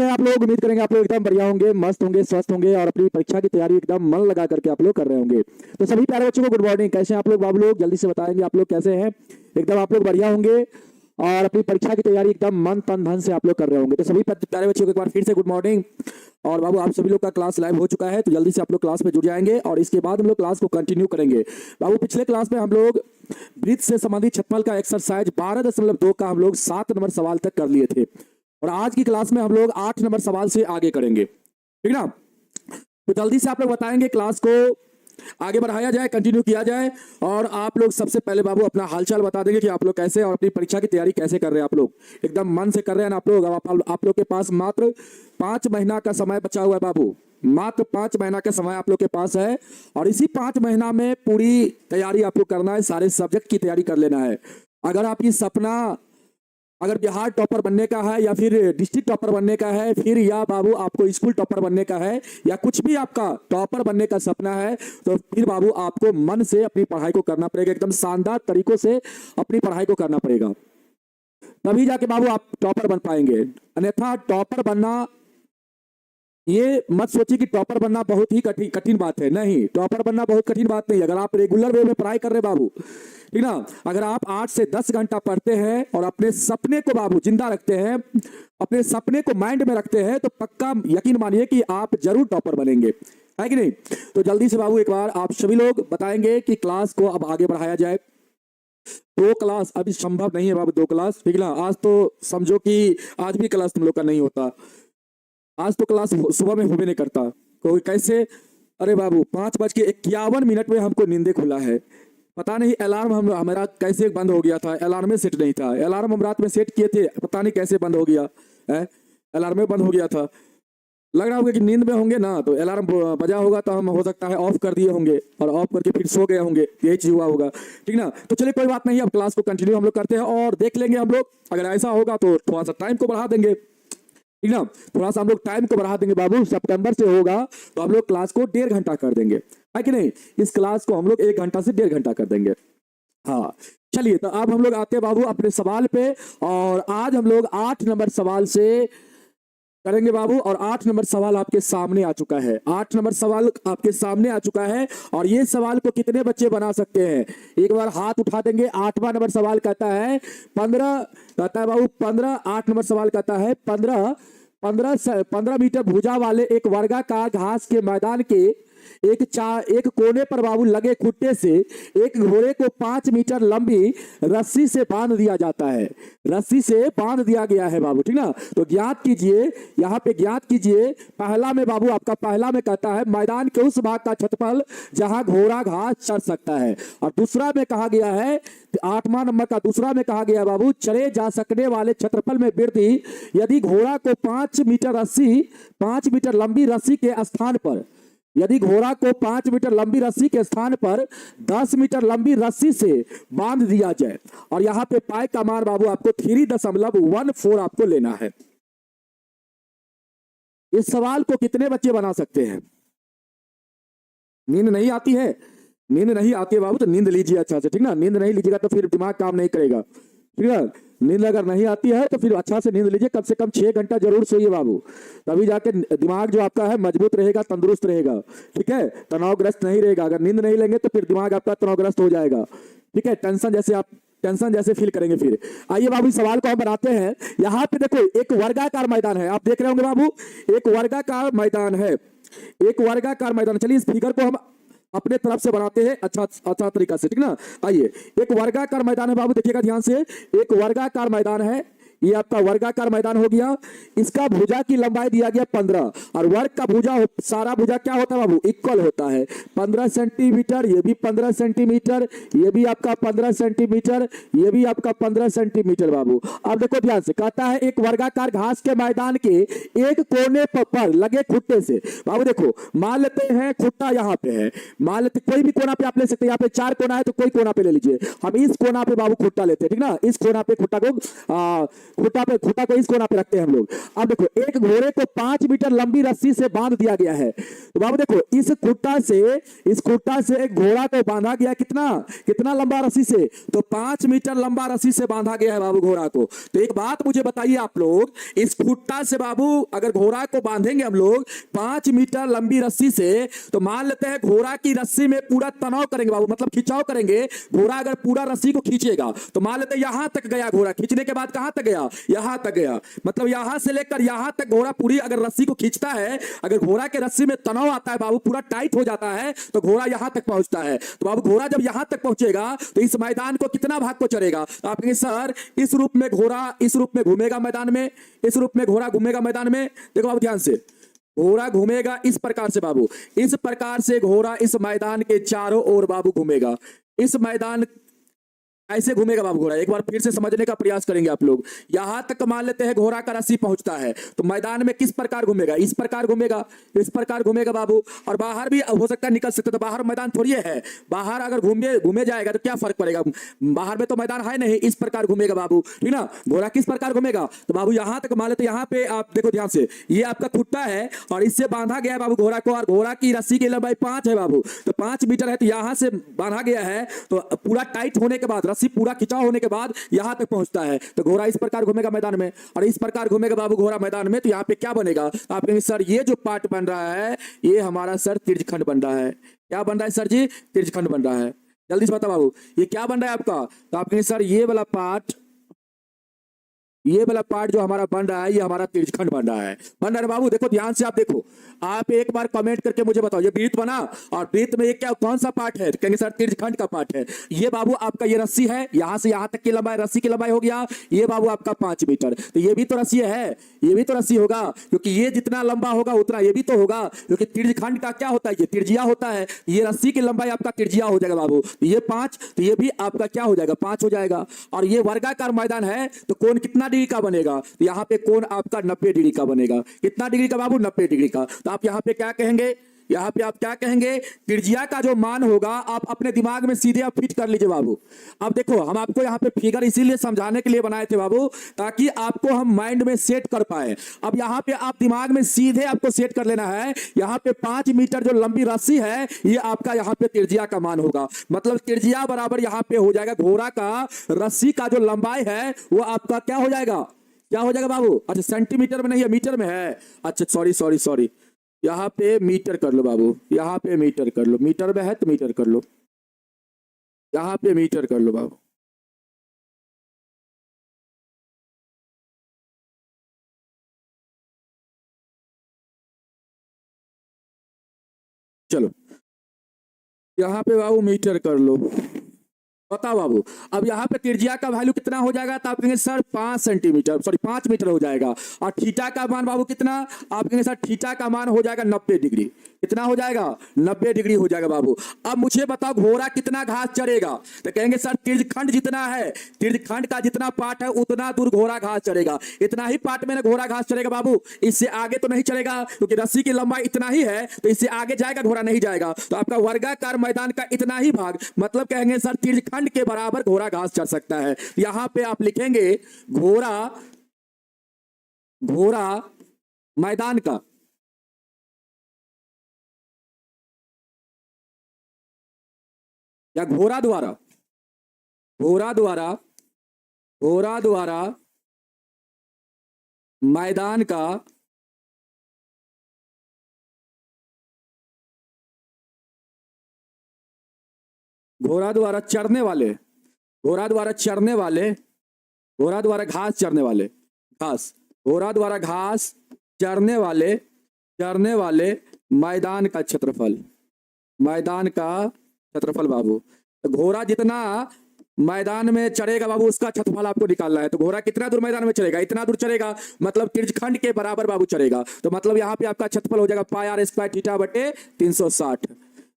हैं आप लोग? उम्मीद करेंगे आप लोग एकदम बढ़िया होंगे, मस्त होंगे, स्वस्थ होंगे और अपनी परीक्षा की तैयारी एकदम मन लगा करके आप लोग कर रहे होंगे। तो सभी प्यारे बच्चों को गुड मॉर्निंग। कैसे हैं आप लोग बाबू लोग? जल्दी से बताएंगे आप लोग कैसे हैं। एकदम आप लोग बढ़िया होंगे और अपनी परीक्षा की तैयारी एकदम मन तन धन से आप लोग कर रहे होंगे। तो सभी प्यारे बच्चों को एक बार फिर से गुड मॉर्निंग। और बाबू आप सभी लोग का क्लास लाइव हो चुका है, तो जल्दी से आप लोग क्लास में जुड़ जाएंगे और इसके बाद हम लोग क्लास को कंटिन्यू करेंगे। बाबू पिछले क्लास में हम लोग ब्रीथ से संबंधित छठफल का एक्सरसाइज 12.2 का हम लोग 7 नंबर सवाल तक कर लिए थे और आज की क्लास में हम लोग 8 नंबर सवाल से आगे करेंगे, ठीक ना। तो जल्दी से आप लोग बताएंगे, क्लास को आगे बढ़ाया जाए, कंटिन्यू किया जाए। और आप लोग सबसे पहले बाबू अपना हालचाल बता देंगे कि आप लोग कैसे और अपनी परीक्षा की तैयारी कैसे कर रहे हैं। आप लोग एकदम मन से कर रहे हैं ना आप लोग? अब आप लोग के पास मात्र 5 महीना का समय बचा हुआ है बाबू, मात्र 5 महीना का समय आप लोग के पास है और इसी 5 महीना में पूरी तैयारी आपको करना है, सारे सब्जेक्ट की तैयारी कर लेना है। अगर आपकी सपना अगर बिहार टॉपर बनने का है या फिर डिस्ट्रिक्ट टॉपर बनने का है, फिर या बाबू आपको स्कूल टॉपर बनने का है या कुछ भी आपका टॉपर बनने का सपना है, तो फिर बाबू आपको मन से अपनी पढ़ाई को करना पड़ेगा, एकदम शानदार तरीकों से अपनी पढ़ाई को करना पड़ेगा, तभी जाके बाबू आप टॉपर बन पाएंगे। अन्यथा टॉपर बनना, ये मत सोचिए कि टॉपर बनना बहुत ही कठिन बात है। नहीं, टॉपर बनना बहुत कठिन बात नहीं। अगर आप रेगुलर वे में पढ़ाई कर रहे बाबू, ठीक ना, अगर आप 8 से 10 घंटा पढ़ते हैं और अपने सपने को बाबू जिंदा रखते हैं, अपने सपने को माइंड में रखते हैं, तो पक्का यकीन मानिए कि आप जरूर टॉपर बनेंगे, है कि नहीं। तो जल्दी से बाबू एक बार आप सभी लोग बताएंगे कि क्लास को अब आगे बढ़ाया जाए। 2 क्लास अभी संभव नहीं है बाबू, 2 क्लास, ठीक ना। आज तो समझो कि आज भी क्लास तुम लोग का नहीं होता, आज तो क्लास सुबह में होबे नहीं करता। कोई कैसे? अरे बाबू 5:51 में हमको नींदे खुला है, पता नहीं अलार्म हमारा कैसे बंद हो गया था। अलार्म सेट नहीं था, अलार्म हम रात में सेट किए थे, पता नहीं कैसे बंद हो गया है। अलार्म बंद हो गया था, लग रहा होगा कि नींद में होंगे ना, तो अलार्म बजा होगा तो हम हो सकता है ऑफ कर दिए होंगे और ऑफ करके फिर सो गए होंगे, यही चीज हुआ होगा, ठीक ना। तो चलिए कोई बात नहीं, अब क्लास को कंटिन्यू हम लोग करते हैं और देख लेंगे हम लोग। अगर ऐसा होगा तो थोड़ा सा टाइम को बढ़ा देंगे, ठीक ना। थोड़ा सा हम लोग टाइम को बढ़ा देंगे बाबू। सितंबर से होगा तो हम लोग क्लास को 1.5 घंटा कर देंगे, है कि नहीं। इस क्लास को हम लोग 1 घंटा से 1.5 घंटा कर देंगे। हाँ चलिए, तो अब हम लोग आते हैं बाबू अपने सवाल पे और आज हम लोग 8 नंबर सवाल से करेंगे बाबू। और 8 नंबर सवाल आपके सामने आ चुका है, 8 नंबर सवाल आपके सामने आ चुका है। और ये सवाल को कितने बच्चे बना सकते हैं, एक बार हाथ उठा देंगे। 8वां नंबर सवाल कहता है 15, कहता है बाबू 15। 8 नंबर सवाल कहता है 15 मीटर भुजा वाले एक वर्गाकार घास के मैदान के एक कोने पर बाबू लगे खुट्टे से एक घोड़े को 5 मीटर लंबी रस्सी से बांध दिया जाता है, रस्सी से बांध दिया गया है बाबू, ठीक ना। तो ज्ञात कीजिए, यहाँ पे ज्ञात कीजिए। पहला में बाबू आपका पहला में कहता है मैदान के उस भाग का क्षेत्रफल जहां घोड़ा घास चर सकता है। और दूसरा में कहा गया है, 8वां नंबर का दूसरा में कहा गया बाबू चले जा सकने वाले क्षेत्रफल में वृद्धि यदि घोड़ा को 5 मीटर लंबी रस्सी के स्थान पर, यदि घोड़ा को 5 मीटर लंबी रस्सी के स्थान पर 10 मीटर लंबी रस्सी से बांध दिया जाए। और यहां पे पाई का मान बाबू आपको 3.14 आपको लेना है। इस सवाल को कितने बच्चे बना सकते हैं? नींद नहीं आती है? नींद नहीं आती है बाबू तो नींद लीजिए अच्छा से, ठीक ना। नींद नहीं लीजिएगा तो फिर दिमाग काम नहीं करेगा, ठीक है। नींद अगर नहीं आती है तो फिर अच्छा से नींद लीजिए, कम से कम 6 घंटा जरूर सोइए बाबू, तभी जाके दिमाग जो आपका है मजबूत रहेगा, तंदुरुस्त रहेगा, ठीक है, तनावग्रस्त नहीं रहेगा। अगर नींद नहीं लेंगे तो फिर दिमाग आपका तनावग्रस्त हो जाएगा, ठीक है, टेंशन जैसे फील करेंगे फिर। आइए बाबू सवाल को हम बनाते हैं। यहाँ पे देखो एक वर्गाकार मैदान है, आप देख रहे होंगे बाबू, एक वर्गाकार मैदान है, एक वर्गाकार मैदान। चलिए इस फिगर को हम अपने तरफ से बनाते हैं अच्छा तरीका से, ठीक ना। आइए, एक वर्गाकार मैदान है बाबू, देखिएगा ध्यान से, एक वर्गाकार मैदान है, ये आपका वर्गाकार मैदान हो गया। इसका भुजा की लंबाई दिया गया 15 और वर्ग का भुजा, सारा भुजा क्या होता है बाबू, इक्वल होता है 15 सेंटीमीटर, ये भी 15 सेंटीमीटर, ये भी आपका 15 सेंटीमीटर, ये भी आपका 15 सेंटीमीटर बाबू। अब देखो ध्यान से, कहता है एक वर्गाकार घास के मैदान के एक कोने पर लगे खुट्टे से। बाबू देखो, मान लेते हैं खुट्टा यहाँ पे है, मान लेते कोई भी कोना पे आप ले सकते हैं, यहाँ पे 4 कोना है तो कोई कोना पे ले लीजिए। हम इस कोना पे बाबू खुट्टा लेते हैं, ठीक ना। इस कोना पे खुट्टा को खूंटा को इस कोना पे रखते हैं हम लोग। अब देखो एक घोड़े को 5 मीटर लंबी रस्सी से बांध दिया गया है। तो बाबू देखो इस खूंटा से एक घोड़ा को बांधा गया, कितना लंबा रस्सी से, तो 5 मीटर लंबा रस्सी से बांधा गया है बाबू घोड़ा को। तो एक बात मुझे बताइए आप लोग, इस खूंटा से बाबू अगर घोड़ा को बांधेंगे हम लोग 5 मीटर लंबी रस्सी से, तो मान लेते हैं घोड़ा की रस्सी में पूरा तनाव करेंगे बाबू, मतलब खिंचाव करेंगे। घोड़ा अगर पूरा रस्सी को खींचेगा तो मान लेते हैं यहां तक गया घोड़ा, खींचने के बाद कहां तक गया, यहां तक गया। मतलब यहां से लेकर यहां तक घोड़ा पूरी अगर रस्सी को खींचता है, अगर घोड़ा के रस्सी में तनाव आता है बाबू, पूरा टाइट हो जाता है, तो घोड़ा यहां तक पहुंचता है। तो बाबू घोड़ा जब यहां तक पहुंचेगा तो इस मैदान को कितना भाग को चढ़ेगा, तो आप कहेंगे सर इस रूप में घोड़ा इस रूप में घूमेगा मैदान में, इस रूप में घोड़ा घूमेगा मैदान में। देखो बाबू ध्यान से, घोड़ा घूमेगा इस प्रकार से बाबू, इस प्रकार से घोड़ा इस मैदान के चारों ओर बाबू घूमेगा। इस मैदान ऐसे घूमेगा बाबू घोड़ा। एक बार फिर से समझने का प्रयास करेंगे आप लोग। यहां तक मान लेते हैं घोड़ा का रस्सी पहुंचता है, तो मैदान में किस प्रकार घूमेगा, इस प्रकार घूमेगा, इस प्रकार घूमेगा बाबू। और बाहर भी हो सकता है निकल सकते, तो बाहर मैदान थोड़ी है, बाहर अगर घूमे जाएगा तो क्या फर्क पड़ेगा, बाहर में तो मैदान है नहीं, इस प्रकार घूमेगा बाबू, ठीक ना। घोड़ा किस प्रकार घूमेगा, तो बाबू यहां तक मान लेते, यहाँ पे आप देखो ध्यान से, ये आपका खुट्टा है और इससे बांधा गया है बाबू घोड़ा को, और घोड़ा की रस्सी की लंबाई 5 है बाबू, तो 5 मीटर है, तो यहां से बांधा गया है, तो पूरा टाइट होने के बाद, रस्सी पूरा खिंचाव होने के बाद यहां तक पहुंचता है। तो घोड़ा इस प्रकार घूमेगा मैदान में, और इस प्रकार घूमेगा बाबू घोड़ा मैदान में। तो यहां पे क्या बनेगा, तो आप कहेंगे सर ये जो पार्ट बन रहा है ये हमारा सर तिर्यकखंड बन रहा है। क्या बन रहा है सर जी, तिर्यकखंड बन रहा है। जल्दी से बताओ बाबू ये क्या बन रहा है आपका, तो आप कहेंगे सर ये वाला पार्ट जो हमारा बन रहा है ये हमारा तिर्यकखंड बन रहा है। बन रहा है बाबू, देखो ध्यान से आप देखो, आप एक बार कमेंट करके मुझे बताओ ये वृत्त बना, और वृत्त में ये क्या कौन सा पार्ट है, कहेंगे सर तिर्यकखंड का पार्ट है। ये बाबू आपका ये रस्सी है, यहां से यहां तक की लंबाई, रस्सी की लंबाई हो गया ये बाबू आपका 5 मीटर। तो ये भी तो रस्सी है, ये भी तो रस्सी होगा, क्योंकि ये जितना लंबा होगा उतना ये भी तो होगा, क्योंकि तिर्यकखंड का क्या होता है, ये त्रिज्या होता है। ये रस्सी की लंबाई आपका त्रिज्या हो जाएगा बाबू, ये 5, तो ये भी आपका क्या हो जाएगा, 5 हो जाएगा। और ये वर्गाकार मैदान है, तो कोण कितना डिग्री का बनेगा, तो यहां पे कोण आपका 90 डिग्री का बनेगा। कितना डिग्री का बाबू, 90 डिग्री का। तो आप यहां पे क्या कहेंगे, यहां पे आप क्या कहेंगे, त्रिज्या का जो मान होगा आप अपने दिमाग में सीधे आप फिट कर लीजिए बाबू। अब देखो हम आपको यहां पे फिगर इसीलिए समझाने के लिए बनाए थे बाबू, ताकि आपको हम माइंड में सेट कर पाए। अब यहां पे आप दिमाग में सीधे आपको सेट कर लेना है, यहां पे 5 मीटर जो लंबी रस्सी है ये आपका यहां पे त्रिज्या का मान होगा। मतलब त्रिज्या बराबर यहां पे हो जाएगा घोड़ा का रस्सी का जो लंबाई है वो आपका क्या हो जाएगा, क्या हो जाएगा बाबू, अच्छा सेंटीमीटर में नहीं है, मीटर में है। अच्छा सॉरी, यहां पे मीटर कर लो बाबू, यहां पे मीटर कर लो, मीटर में है तो मीटर कर लो, यहां पे मीटर कर लो बाबू। चलो यहां पे बाबू मीटर कर लो, बताओ बाबू। अब यहाँ पे त्रिज्या का वैल्यू कितना हो जाएगा, तो आप कहेंगे सर 5 सेंटीमीटर, सॉरी 5 मीटर हो जाएगा। और थीटा का मान बाबू कितना, आप कहेंगे सर थीटा का मान हो जाएगा 90 डिग्री। कितना हो जाएगा, 90 डिग्री हो जाएगा बाबू। अब मुझे बताओ घोड़ा कितना घास चरेगा, तो कहेंगे सर तिर्यकखंड जितना है, तिर्यकखंड का जितना पार्ट है उतना दूर घोड़ा घास चरेगा, इतना ही पार्ट में घोड़ा घास चरेगा बाबू, इससे आगे तो नहीं चलेगा, क्योंकि रस्सी की लंबाई इतना ही है, तो इससे आगे जाएगा घोड़ा नहीं जाएगा। तो आपका वर्गाकार मैदान का इतना ही भाग, मतलब कहेंगे सर तिर्यकखंड के बराबर घोड़ा घास चर सकता है। यहां पे आप लिखेंगे घोड़ा मैदान का, या घोड़ा द्वारा मैदान का घोड़ा द्वारा चरने वाले, घोड़ा द्वारा घास चरने वाले, घोड़ा द्वारा घास चरने वाले मैदान का क्षेत्रफल बाबू। तो घोड़ा जितना मैदान में चढ़ेगा बाबू उसका क्षेत्रफल आपको निकालना है। तो घोड़ा कितना दूर मैदान में चलेगा, इतना दूर चलेगा, मतलब तिर्यकखंड के बराबर बाबू चलेगा। तो मतलब यहाँ पे आपका क्षेत्रफल हो जाएगा पाई आर स्क्वायर थीटा बटे 360।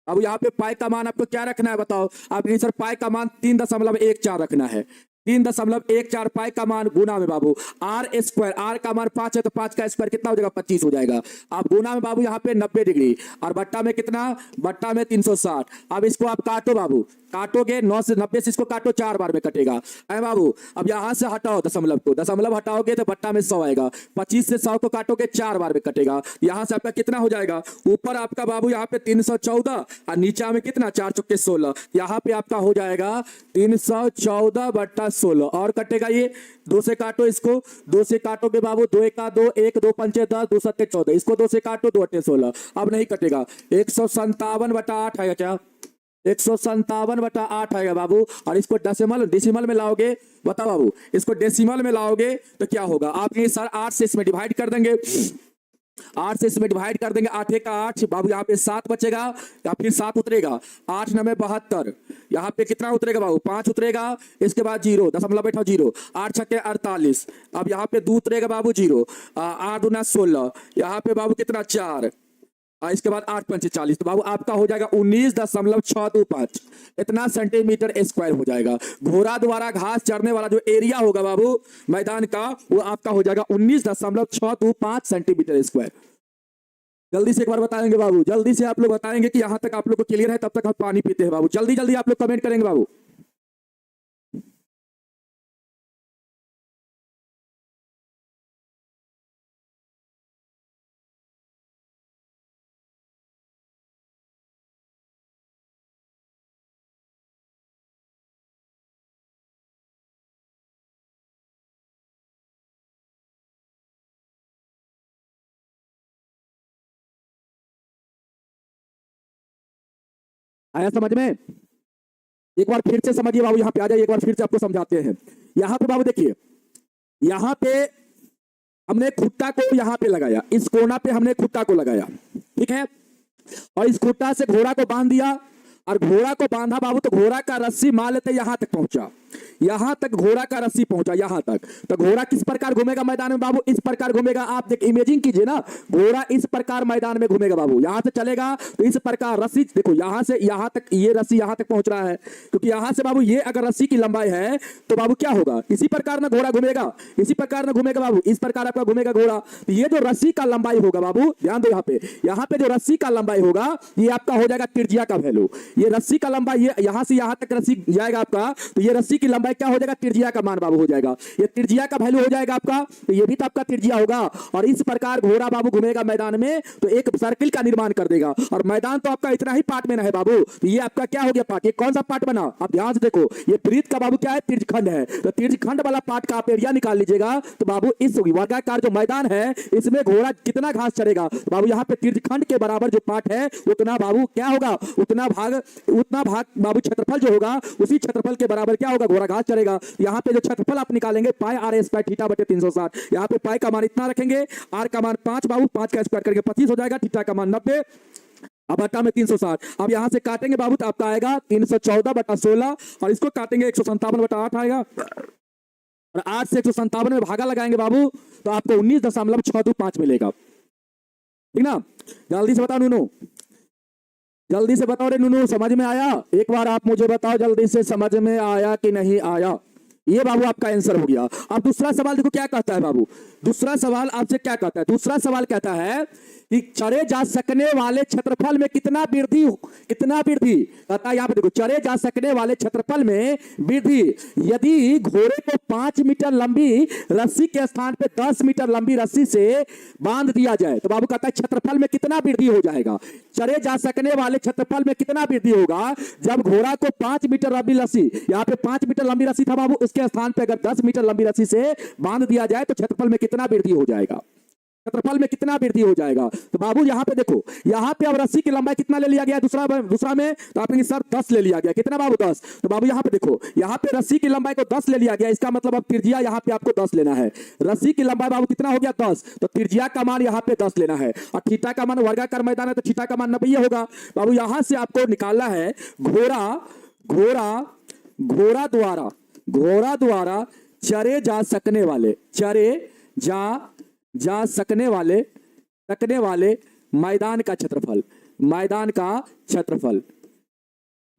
अब यहाँ पे पाई का मान आपको क्या रखना है बताओ, आप सर पाई का मान 3.14 रखना है। 3.14 पाई का मान गुना में बाबू आर स्क्वायर, आर का मान 5 है तो 5 का स्क्वायर कितना हो जाएगा 25 हो जाएगा। अब गुना में बाबू यहाँ पे 90 डिग्री और बट्टा में कितना, बट्टा में 360। अब इसको आप काटो बाबू, काटोगे 9 से 90 से इसको काटो 4 बार में कटेगा है बाबू। अब यहां से हटाओ दशमलव को, दशमलव हटाओगे तो बट्टा में 100 आएगा, 25 से 100 को काटोगे 4 बार में कटेगा। यहां से आपका कितना हो जाएगा, ऊपर आपका बाबू यहाँ पे 314 और नीचा में कितना 4 चौके 16, यहाँ पे आपका हो जाएगा 314/16 और कटेगा ये 2 से काटो, इसको 2 से काटोगे बाबू, 2 1 2, 1 2 पंचे 10, 2 7 14, इसको 2 से काटो 2 8 16, अब नहीं कटेगा। 157/8 आएगा क्या, 157/8 आएगा बाबू। और इसको डेसिमल में लाओगे, बताओ बाबू इसको डेसिमल में लाओगे तो क्या होगा, आप ये सर 8 से इसमें डिवाइड कर देंगे, 8 से इसमें डिवाइड कर देंगे, 8 का 8 बाबू, यहाँ पे 7 बचेगा या फिर 7 उतरेगा, 8 9 72, यहाँ पे कितना उतरेगा बाबू 5 उतरेगा, इसके बाद 0 दशमलव बैठा 0, 8 छक्के 48, अब यहाँ पे 2 उतरेगा बाबू 0, 8 दूना 16, यहाँ पे बाबू कितना 4, इसके बाद 8 पंचे 40, तो बाबू आपका हो जाएगा 19.625 इतना सेंटीमीटर स्क्वायर हो जाएगा। घोड़ा द्वारा घास चरने वाला जो एरिया होगा बाबू मैदान का, वो आपका हो जाएगा 19.625 सेंटीमीटर स्क्वायर। जल्दी से एक बार बताएंगे बाबू, जल्दी से आप लोग बताएंगे कि यहां तक आप लोग को क्लियर है, तब तक हम पानी पीते हैं बाबू, जल्दी जल्दी आप लोग कमेंट करेंगे बाबू। आया समझ में, एक बार फिर से समझिए बाबू, यहाँ पे आ जाइए, एक बार फिर से आपको समझाते हैं। यहाँ पे बाबू देखिए, यहाँ पे हमने खुट्टा को यहाँ पे लगाया, इस कोना पे हमने खुट्टा को लगाया, ठीक है, और इस खुट्टा से घोड़ा को बांध दिया, और घोड़ा को बांधा बाबू तो घोड़ा का रस्सी मान लेते यहां तक पहुंचा, यहां तक घोड़ा का रस्सी पहुंचा यहां तक, तो घोड़ा किस प्रकार घूमेगा मैदान में बाबू, इस प्रकार घूमेगा। आप देख इमेजिंग कीजिए ना, घोड़ा इस प्रकार मैदान में घूमेगा बाबू, यहां से चलेगा तो इस प्रकार रस्सी देखो, यहां से यहां तक ये रस्सी यहां तक पहुंच रहा है, क्योंकि यहां से बाबू ये अगर रस्सी की लंबाई है तो बाबू क्या होगा, इसी प्रकार ना घोड़ा घूमेगा, इसी प्रकार ना घूमेगा बाबू, इस प्रकार आपका घूमेगा घोड़ा। तो ये जो रस्सी का लंबाई होगा बाबू, ध्यान दो यहाँ पे जो रस्सी का लंबाई होगा ये आपका हो जाएगा त्रिज्या का वैल्यू। ये रस्सी का लंबाई ये यहां से यहां तक रस्सी जाएगा आपका, तो ये रस्सी की लंबाई क्या हो जाएगा, त्रिज्या का मान बाबू हो जाएगा, ये त्रिज्या का वैल्यू हो जाएगा आपका, तो ये भी तो आपका त्रिज्या होगा। और इस प्रकार घोड़ा बाबू घूमेगा मैदान में तो एक सर्किल का निर्माण कर देगा, और मैदान तो आपका इतना ही पार्ट में ना है बाबू, तो ये आपका क्या हो गया पार्ट, ये कौन सा पार्ट बना, आप ध्यान से देखो, ये वृत्त का बाबू क्या है, त्रिज्यखंड है, तो त्रिज्यखंड वाला पार्ट का आप एरिया निकाल लीजिएगा, तो बाबू इस वर्गाकार जो मैदान है इसमें घोड़ा कितना घास चढ़ेगा, तो बाबू यहाँ पे त्रिज्यखंड के बराबर जो पार्ट है उतना बाबू क्या होगा, उतना भाग बाबू क्षेत्रफल जो होगा उसी क्षेत्रफल के बराबर क्या होगा, घोड़ा घास चढ़ेगा। यहाँ पे जो क्षेत्रफल आप निकालेंगे पाई आर स्क्वायर थीटा बटे 360, यहाँ पे पाई का मान इतना रखेंगे, आर का मान 5 बाबू, 5 का स्क्वायर करेंगे 25 हो जाएगा, थीटा का मान 90, अब बट्टा में 360, अब यहां से काटेंगे बाबू तो आपका आएगा 314/16, और इसको काटेंगे 157/8 आएगा, और 8 से 157 में भागा लगाएंगे बाबू तो आपको 19.625 मिलेगा, ठीक ना। जल्दी से बताओ नूनू, जल्दी से बताओ रे नूनू, समझ में आया, एक बार आप मुझे बताओ जल्दी से, समझ में आया कि नहीं आया। ये बाबू आपका आंसर हो गया। अब दूसरा सवाल देखो क्या कहता है बाबू, दूसरा सवाल आपसे क्या कहता है, दूसरा सवाल कहता है कि चरे जा सकने वाले क्षेत्रफल में कितना वृद्धि, कितना वृद्धि कहता है, यहाँ पे देखो चरे जा सकने वाले क्षेत्रफल में वृद्धि, यदि घोड़े को 5 मीटर लंबी रस्सी के स्थान पे 10 मीटर लंबी रस्सी से बांध दिया जाए तो बाबू कहता है क्षेत्रफल में कितना वृद्धि हो जाएगा, चरे जा सकने वाले क्षेत्रफल में कितना वृद्धि होगा जब घोड़ा को 5 मीटर लंबी रस्सी, यहाँ पे 5 मीटर लंबी रस्सी था बाबू, उसके स्थान पे अगर 10 मीटर लंबी रस्सी से बांध दिया जाए तो क्षेत्रफल में कितना वृद्धि हो जाएगा, क्षेत्रफल में कितना वृद्धि हो जाएगा। तो बाबू यहाँ पे देखो, यहाँ पे अब रस्सी की लंबाई कितना ले लिया गया दूसरा में, तो आपने सर 10 ले लिया गया, कितना बाबू 10, तो बाबू यहाँ पे देखो, यहाँ पे रस्सी की लंबाई को 10 ले लिया गया, इसका मतलब अब त्रिज्या यहाँ पे आपको 10 लेना है, रस्सी की लंबाई बाबू कितना हो गया 10, तो त्रिज्या का मान यहाँ पे 10 लेना है, और थीटा का मान वर्गाकार मैदान है तो थीटा का मान 90 होगा। बाबू यहाँ से आपको निकालना है घोड़ा द्वारा चरे जा सकने वाले, चरे जा सकने वाले मैदान का क्षेत्रफल, मैदान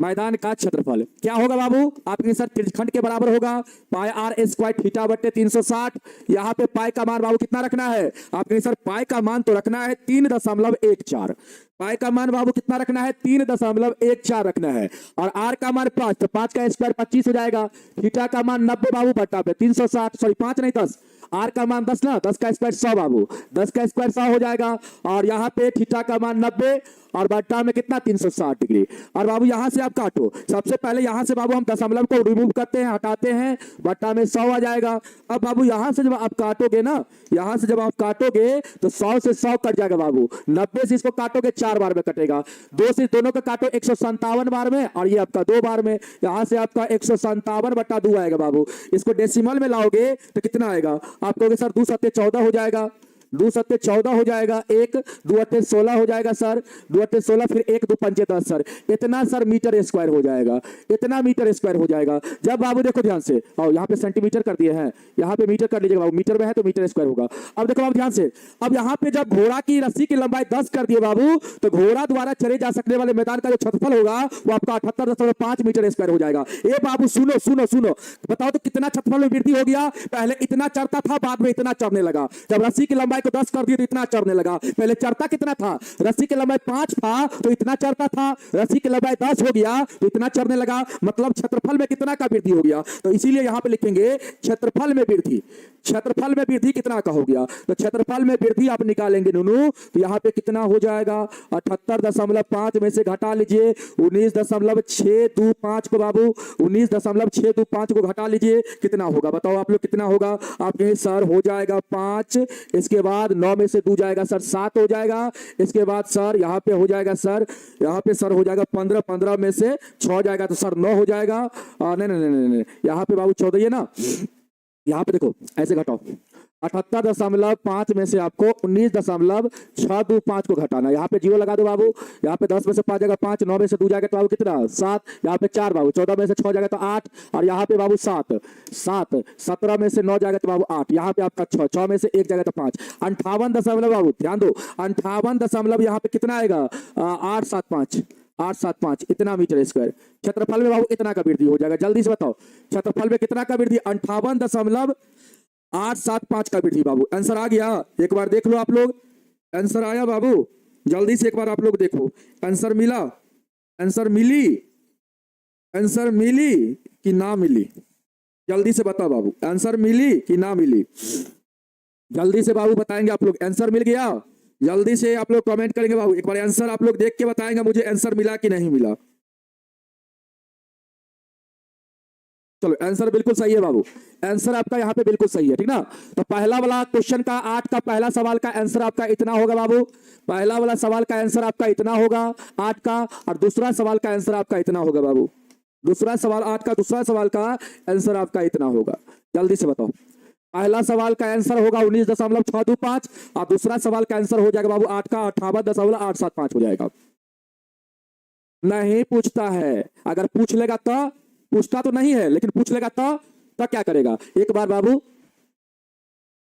मैदान का क्षेत्रफल क्या होगा बाबू? आपके सर त्रिज्यखंड के बराबर होगा पाई आर स्क्वायर थीटा बटे 360। यहाँ पे पाई का मान बाबू कितना रखना है? आपके सर पाई का मान तो रखना है 3.14। पाई का मान बाबू कितना रखना है? 3.14 रखना है। और आर का मान 5, तो 5 का स्क्वायर 25 हो जाएगा। थीटा का मान 90 बाबू बट्टा पे 360, सॉरी 5 नहीं 10। आर का मान 10 ना, 10 का स्क्वायर 100 बाबू, 10 का स्क्वायर 100 हो जाएगा। और यहाँ पे थीटा का मान 90 और बट्टा में कितना 360 डिग्री। और बाबू यहाँ से आप काटो, सबसे पहले यहाँ से बाबू हम दशमलव को रिमूव करते हैं, हटाते हैं, बट्टा में 100 आ जाएगा। अब बाबू यहाँ से जब आप काटोगे ना, यहाँ से जब आप काटोगे तो 100 से 100 कट जाएगा बाबू। 90 से इसको काटोगे 4 बार में कटेगा, 2 से दोनों का काटो 157 बार में, और ये आपका 2 बार में। यहाँ से आपका 157 बट्टा 2 आएगा बाबू। इसको डेसिमल में लाओगे तो कितना आएगा? आप कहोगे सर 2 सत्ते 14 हो जाएगा, 2 सत्ते 14 हो जाएगा, 1 2 अट्ठे 16 हो जाएगा सर, 2 अट्ठे 16, फिर 1 2 पंचे 10 सर, इतना सर मीटर स्क्वायर हो जाएगा, इतना मीटर स्क्वायर हो जाएगा। जब बाबू देखो ध्यान से, और यहाँ पे सेंटीमीटर कर दिए हैं, यहाँ पे मीटर कर लीजिएगा बाबू, मीटर में है तो मीटर स्क्वायर होगा। अब देखो बाबू ध्यान से, अब यहाँ पे जब घोड़ा की रस्सी की लंबाई 10 कर दिए बाबू, तो घोड़ा द्वारा चले जा सकने वाले मैदान का जो क्षेत्रफल होगा वो आपका 78.5 मीटर स्क्वायर हो जाएगा। ए बाबू सुनो सुनो सुनो, बताओ तो कितना क्षेत्रफल में वृद्धि हो गया? पहले इतना चढ़ता था, बाद में इतना चढ़ने लगा। जब रस्सी की लंबाई को 10 कर दिए तो इतना चढ़ने लगा। पहले चढ़ता कितना था? रस्सी की लंबाई 5 था तो इतना चढ़ता था, रस्सी की लंबाई 10 हो गया तो इतना चढ़ने लगा। मतलब क्षेत्रफल में कितना का वृद्धि हो गया? तो इसीलिए यहां पे लिखेंगे क्षेत्रफल में वृद्धि। क्षेत्रफल में वृद्धि कितना का हो गया? तो क्षेत्रफल में वृद्धि आप निकालेंगे नूनू, तो यहां पे कितना हो जाएगा? 78.5 में से घटा लीजिए 19.625 को बाबू, 19.625 को घटा लीजिए, कितना होगा बताओ आप लोग? कितना होगा? आपके सर हो जाएगा 5, इसके बाद 9 में से 2 जाएगा सर 7 हो जाएगा। इसके बाद सर यहाँ पे हो जाएगा सर, यहाँ पे सर हो जाएगा 15, 15 में से 6 जाएगा तो सर 9 हो जाएगा। नहीं नहीं नहीं नहीं, यहाँ पे बाबू 14 है ना, यहाँ पे देखो ऐसे घटाओ, 78.5 में से आपको 19.625 को घटाना। यहाँ पे 0 लगा दो बाबू, यहाँ पे 10 में से 5 जाएगा 5, 9 में से 2 जाएगा तो बाबू कितना 7, यहाँ पे 4 बाबू, 14 में से 6 जाएगा तो 8, और यहाँ पे बाबू 7, 17 में से 9 जाएगा तो बाबू 8, यहाँ पे आपका 6 में से 1 जाएगा तो 5, 58 दशमलव बाबू ध्यान दो, 58 दशमलव यहाँ पे कितना आएगा? 875 इतना मीटर स्क्वायर। क्षेत्रफल में बाबू इतना का वृद्धि हो जाएगा। जल्दी से बताओ क्षेत्रफल में कितना का वृद्धि? 58.875 का वृद्धि बाबू। आंसर आ गया? एक बार देख लो आप लोग, आंसर आया बाबू? जल्दी से एक बार आप लोग देखो, आंसर मिला? आंसर मिली? आंसर मिली कि ना मिली? जल्दी से बताओ बाबू, आंसर मिली कि ना मिली? जल्दी से बाबू बताएंगे आप लोग, आंसर मिल गया? जल्दी से आप लोग कमेंट करेंगे बाबू, एक बार आंसर आप लोग देख के बताएंगे मुझे आंसर मिला कि नहीं मिला। चलो आंसर बिल्कुल सही है बाबू, आंसर आपका यहाँ पे बिल्कुल सही है, ठीक ना। तो पहला वाला क्वेश्चन का 8 का पहला सवाल का आंसर आपका इतना होगा बाबू, पहला वाला सवाल का आंसर आपका इतना होगा 8 का, और दूसरा सवाल का आंसर आपका इतना होगा बाबू। दूसरा सवाल 8 का, दूसरा सवाल का आंसर आपका इतना होगा। जल्दी से बताओ, पहला सवाल का आंसर होगा 19.625 और दूसरा सवाल का आंसर हो जाएगा बाबू 8 का 58.875 हो जाएगा। नहीं पूछता है, अगर पूछ लेगा तो, पूछता तो नहीं है लेकिन पूछ लेगा तो क्या करेगा? एक बार बाबू,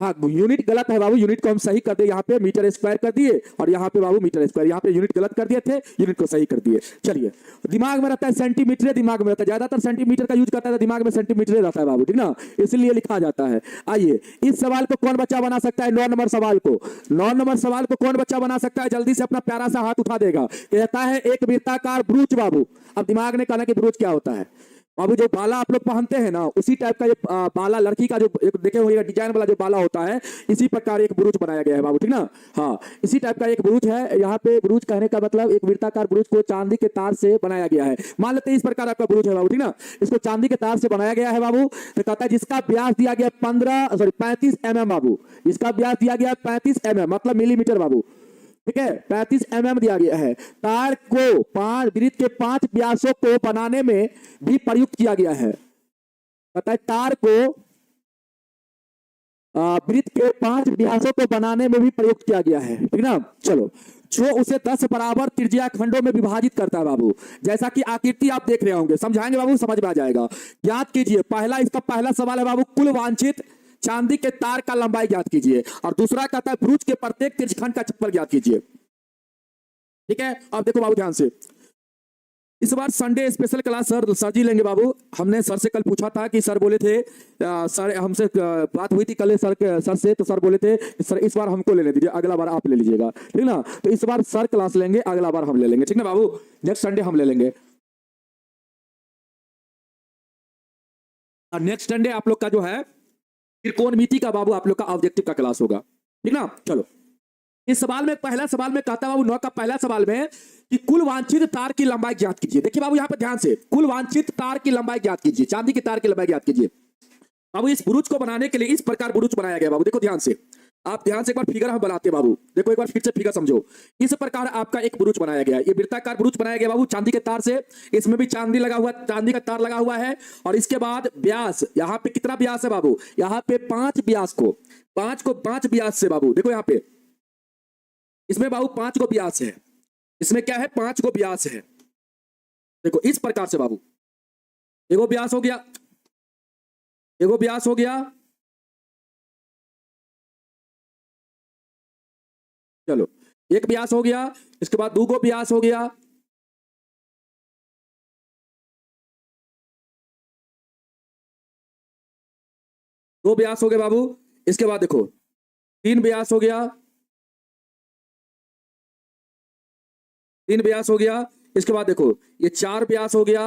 हाँ यूनिट गलत है बाबू, यूनिट को हम सही कर दिए, यहाँ पे मीटर स्क्वायर कर दिए और यहाँ पे बाबू मीटर स्क्वायर, यहाँ पे यूनिट गलत कर दिए थे, यूनिट को सही कर दिए। चलिए दिमाग में रहता है सेंटीमीटर, दिमाग में रहता है, ज्यादातर सेंटीमीटर का यूज करता है तो दिमाग में सेंटीमीटर रहता है बाबू, ठीक ना, इसलिए लिखा जाता है। आइए इस सवाल को कौन बच्चा बना सकता है? 9 नंबर सवाल को, 9 नंबर सवाल को कौन बच्चा बना सकता है? जल्दी से अपना प्यारा सा हाथ उठा देगा। कहता है एक वृत्ताकार ब्रूच बाबू। अब दिमाग ने कहना कि ब्रूच क्या होता है बाबू? जो बाला आप लोग पहनते हैं ना, उसी टाइप का जो बाला, लड़की का जो एक देखे होंगे डिजाइन वाला जो बाला होता है, इसी प्रकार एक ब्रूच बनाया गया है बाबू, ठीक ना। हाँ इसी टाइप का एक ब्रूच है। यहाँ पे ब्रूच कहने का मतलब एक वृत्ताकार ब्रूच को चांदी के तार से बनाया गया है। मान लेते हैं इस प्रकार आपका ब्रूच है बाबू, ठीक ना, इसको चांदी के तार से बनाया गया है बाबू। तो कहता है जिसका व्यास दिया गया 35 mm बाबू, इसका व्यास दिया गया 35 mm मतलब मिलीमीटर बाबू, ठीक है, 35 mm दिया गया है। तार को वृत्त के 5 व्यासों को बनाने में भी प्रयुक्त किया गया है। पता है तार को वृत्त के 5 व्यासों को बनाने में भी प्रयुक्त किया गया है, ठीक ना। चलो जो उसे 10 बराबर त्रिज्या खंडों में विभाजित करता है बाबू। जैसा कि आकृति आप देख रहे होंगे, समझाएंगे बाबू, समझ में आ जाएगा। ज्ञात कीजिए, पहला इसका पहला सवाल है बाबू, कुल वांछित चांदी के तार का लंबाई ज्ञात कीजिए, और दूसरा कहता है ब्रूच के प्रत्येक त्रिज्यखंड का क्षेत्रफल ज्ञात कीजिए, ठीक है। अब देखो बाबू ध्यान से, इस बार संडे स्पेशल क्लास सर जी लेंगे बाबू। हमने सर से कल पूछा था कि सर बोले थे सर हमसे बात हुई थी कल सर से, तो सर बोले थे सर इस बार हमको लेने दीजिए, अगला बार आप ले लीजिएगा, ठीक ना। तो इस बार सर क्लास लेंगे, अगला बार हम ले लेंगे, ठीक ना बाबू। नेक्स्ट संडे हम ले लेंगे। और नेक्स्ट संडे आप लोग का जो है त्रिकोणमिति का बाबू आप लोग का ऑब्जेक्टिव का क्लास होगा, ठीक ना। चलो इस सवाल में, पहला सवाल में कहता बाबू 9 का पहला सवाल में कि कुल वांछित तार की लंबाई ज्ञात कीजिए। देखिए बाबू यहां पर ध्यान से, कुल वांछित तार की लंबाई ज्ञात कीजिए, चांदी की तार की लंबाई ज्ञात कीजिए। बाबू इस बुरुज को बनाने के लिए इस प्रकार बुरुज बनाया गया बाबू। देखो ध्यान से, आप ध्यान से एक बार फिगर हम बनाते हैं बाबू। देखो एक बार फिर से फिगर समझो। इस प्रकार आपका एक बुरुज बनाया गया है, ये वृत्ताकार बुरुज बनाया गया बाबू चांदी के तार से। इसमें भी चांदी लगा हुआ, चांदी का तार लगा हुआ है। और इसके बाद व्यास, यहाँ पे कितना व्यास है बाबू, यहाँ पे 5 व्यास को 5 व्यास से बाबू, देखो यहाँ पे इसमें बाबू 5 को व्यास है, इसमें क्या है 5 को व्यास है। देखो इस प्रकार से बाबू, एगो व्यास हो गया, एगो व्यास हो गया, चलो एक व्यास हो गया, इसके बाद 2 व्यास हो गया, दो व्यास हो गए बाबू। इसके बाद देखो 3 व्यास हो गया, 3 व्यास हो गया। इसके बाद देखो ये 4 व्यास हो गया,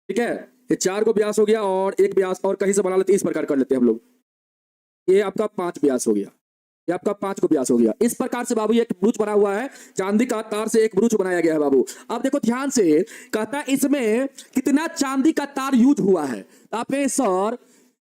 ठीक है, ये 4 को व्यास हो गया। और एक व्यास और कहीं से बना लेते, इस प्रकार कर लेते हैं हम लोग, ये आपका 5 व्यास हो गया, ये आपका 5 को व्यास हो गया। इस प्रकार से बाबू ये एक ब्रूच बना हुआ है, चांदी का तार से एक ब्रूच बनाया गया है बाबू। अब देखो ध्यान से, कहता है इसमें कितना चांदी का तार यूज हुआ है। आपने सर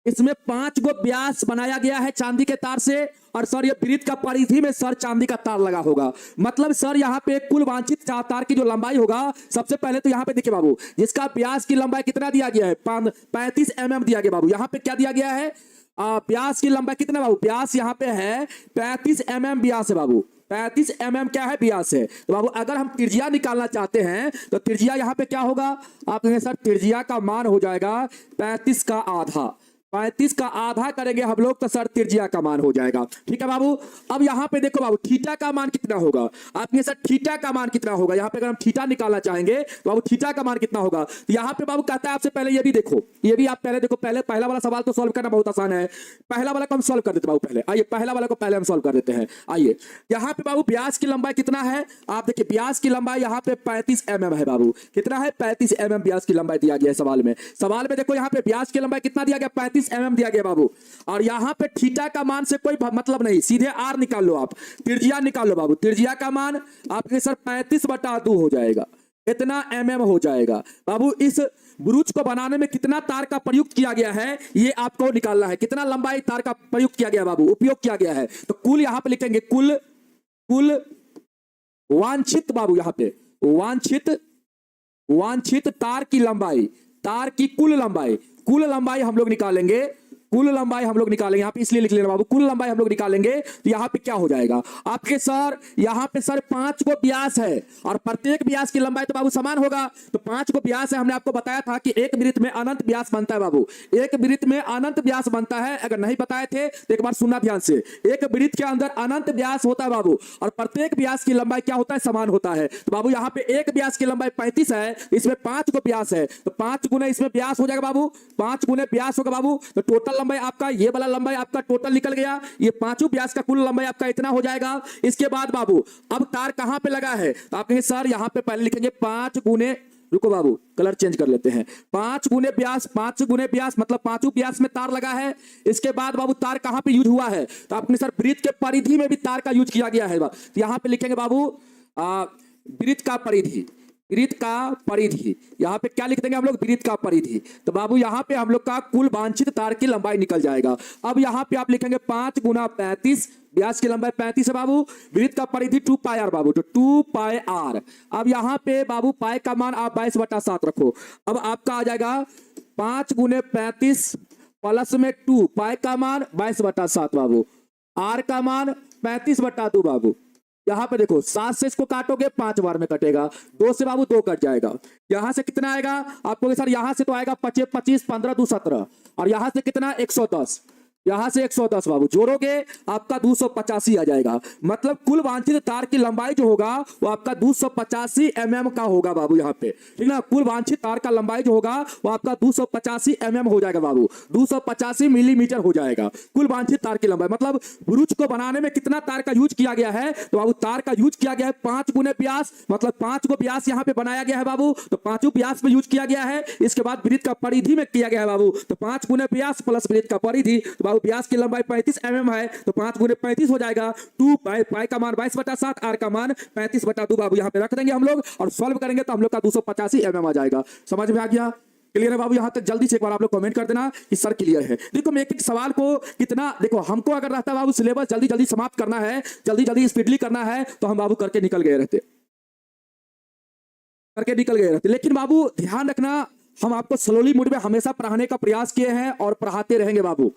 इसमें 5 को व्यास बनाया गया है चांदी के तार से, और सर ये वृत्त का परिधि में सर चांदी का तार लगा होगा। मतलब सर यहाँ पे कुल वांछित तार की जो लंबाई होगा, सबसे पहले तो यहाँ पे देखिए बाबू, जिसका व्यास की लंबाई कितना दिया गया है 35 mm दिया गया बाबू। यहाँ पे क्या दिया गया है, व्यास की लंबाई कितना बाबू, व्यास यहाँ पे है 35 mm व्यास है बाबू। 35 mm क्या है, व्यास है। तो बाबू अगर हम त्रिज्या निकालना चाहते हैं तो त्रिज्या यहाँ पे क्या होगा, आप कहेंगे सर त्रिज्या का मान हो जाएगा 35 का आधा। 35 का आधा करेंगे हम लोग तो सर त्रिज्या का मान हो जाएगा, ठीक है बाबू। अब यहाँ पे देखो बाबू थीटा का मान कितना होगा, आपके सर थीटा का मान कितना होगा। यहाँ पे अगर हम थीटा निकालना चाहेंगे तो बाबू थीटा का मान कितना होगा। तो यहाँ पे बाबू कहता है आपसे पहले ये भी देखो, ये भी आप पहले देखो, पहले पहला वाला सवाल तो सॉल्व करना बहुत आसान है। पहला वाला को हम सॉल्व कर देते बाबू, पहले आइए पहला वाला को पहले हम सॉल्व कर देते हैं। आइए यहाँ पे बाबू व्यास की लंबाई कितना है, आप देखिए व्यास की लंबाई यहाँ पे 35 mm है बाबू। कितना है, 35 mm व्यास की लंबाई दिया गया है सवाल में। सवाल में देखो यहाँ पे व्यास की लंबाई कितना दिया गया, 35 mm दिया गया बाबू। और यहाँ पे थीटा का मान से कोई मतलब नहीं, सीधे आर निकाल लो, आप त्रिज्या निकाल लो बाबू। त्रिज्या का मान आपके सर 35/2 हो जाएगा, इतना mm हो जाएगा बाबू। इस ब्रूच को बनाने में कितना तार का प्रयुक्त किया गया है ये आपको निकालना है, कितना लंबाई तार का प्रयुक्त किया गया बाबू, उपयोग किया गया है। तो कुल यहाँ पे लिखेंगे कुल वांछित बाबू, यहाँ पे वांछित तार की लंबाई, तार की कुल लंबाई हम लोग निकालेंगे, कुल लंबाई हम लोग निकालेंगे। यहाँ पे इसलिए लिख लेना बाबू, कुल लंबाई हम लोग निकालेंगे तो यहाँ पे क्या हो जाएगा आपके सर, यहाँ पे सर 5 को व्यास है और प्रत्येक व्यास की लंबाई तो बाबू समान होगा। तो 5 को व्यास है, हमने आपको बताया था कि एक वृत्त में अनंत व्यास बनता है बाबू, एक वृत्त में अनंत व्यास बनता है। अगर नहीं बताए थे तो एक बार सुनना ध्यान से, एक वृत्त के अंदर अनंत व्यास होता है बाबू, और प्रत्येक व्यास की लंबाई क्या होता है, समान होता है। तो बाबू यहाँ पे एक व्यास की लंबाई 35 है, इसमें 5 को व्यास है, तो 5 गुने इसमें व्यास हो जाएगा बाबू, 5 गुने व्यास होगा बाबू। तो टोटल लंबाई आपका, ये वाला लंबाई आपका टोटल निकल गया, ये 5 व्यास का कुल लंबाई आपका इतना हो जाएगा। इसके बाद बाबू अब तार कहां पे लगा है, तो आप कहेंगे सर यहां पे पहले लिखेंगे 5 गुने, रुको बाबू कलर चेंज कर लेते हैं, 5 गुने व्यास, 5 गुने व्यास मतलब 5 व्यास में तार लगा है। इसके बाद बाबू तार कहां पे यूज हुआ है, तो आपने सर वृत्त के परिधि में भी तार का यूज किया गया है। तो यहां पे लिखेंगे बाबू वृत्त का परिधि, वृत्त का परिधि, यहाँ पे क्या लिख देंगे हम लोग, वृत्त का परिधि। तो बाबू यहाँ पे हम लोग का कुल वांछित तार की लंबाई निकल जाएगा। अब यहाँ पे आप लिखेंगे 5 गुना 35, व्यास की लंबाई 35 है बाबू, वृत्त का परिधि 2πr बाबू, तो 2πr। अब यहाँ पे बाबू पाई का मान आप 22/7 रखो। अब आपका आ जाएगा 5 गुने 35 प्लस में 2, पाई का मान 22/7 बाबू, आर का मान 35/2 बाबू। यहां पे देखो 7 से इसको काटोगे 5 बार में कटेगा, 2 से बाबू 2 कट जाएगा। यहां से कितना आएगा आपको सर, यहां से तो आएगा 25 15 2 17, और यहां से कितना 110, यहां से 110 बाबू जोड़ोगे आपका 285 आ जाएगा। मतलब कुल वांछित तार की लंबाई जो होगा वो आपका 285 का होगा बाबू यहाँ पे, ठीक ना। कुल वांछित तार का लंबाई जो होगा वो आपका 285 हो जाएगा बाबू, 285 मिलीमीटर हो जाएगा कुल वांछित तार की लंबाई। मतलब ब्रूच को बनाने में कितना तार का यूज किया गया है, तो बाबू तार का यूज किया गया है 5 गुने व्यास, मतलब 5 को व्यास यहाँ पे बनाया गया है बाबू, तो 5 व्यास में यूज किया गया है। इसके बाद वृत्त का परिधि में किया गया है बाबू, तो 5 गुने व्यास प्लस वृत्त का परिधि, तो बाबू व्यास की लंबाई 35 है, तो 5 गुने 35 हो जाएगा 2 पाई का मान 22/7, आर का मान 35/2 बाबू यहाँ पे रख देंगे हम लोग और सॉल्व करेंगे तो हम लोग का 285 आ जाएगा। समझ में आ गया? क्लियर है बाबू? यहां तक जल्दी से एक बार आप लोग कमेंट कर देना कि सर क्लियर है। देखो मैं एक सवाल को कितना, देखो हमको अगर रहता बाबू सिलेबस जल्दी जल्दी समाप्त करना है, जल्दी जल्दी स्पीडली करना है, तो हम बाबू करके निकल गए रहते, लेकिन बाबू ध्यान रखना हम आपको स्लोली मोड में हमेशा पढ़ाने का प्रयास किए हैं और पढ़ाते रहेंगे बाबू।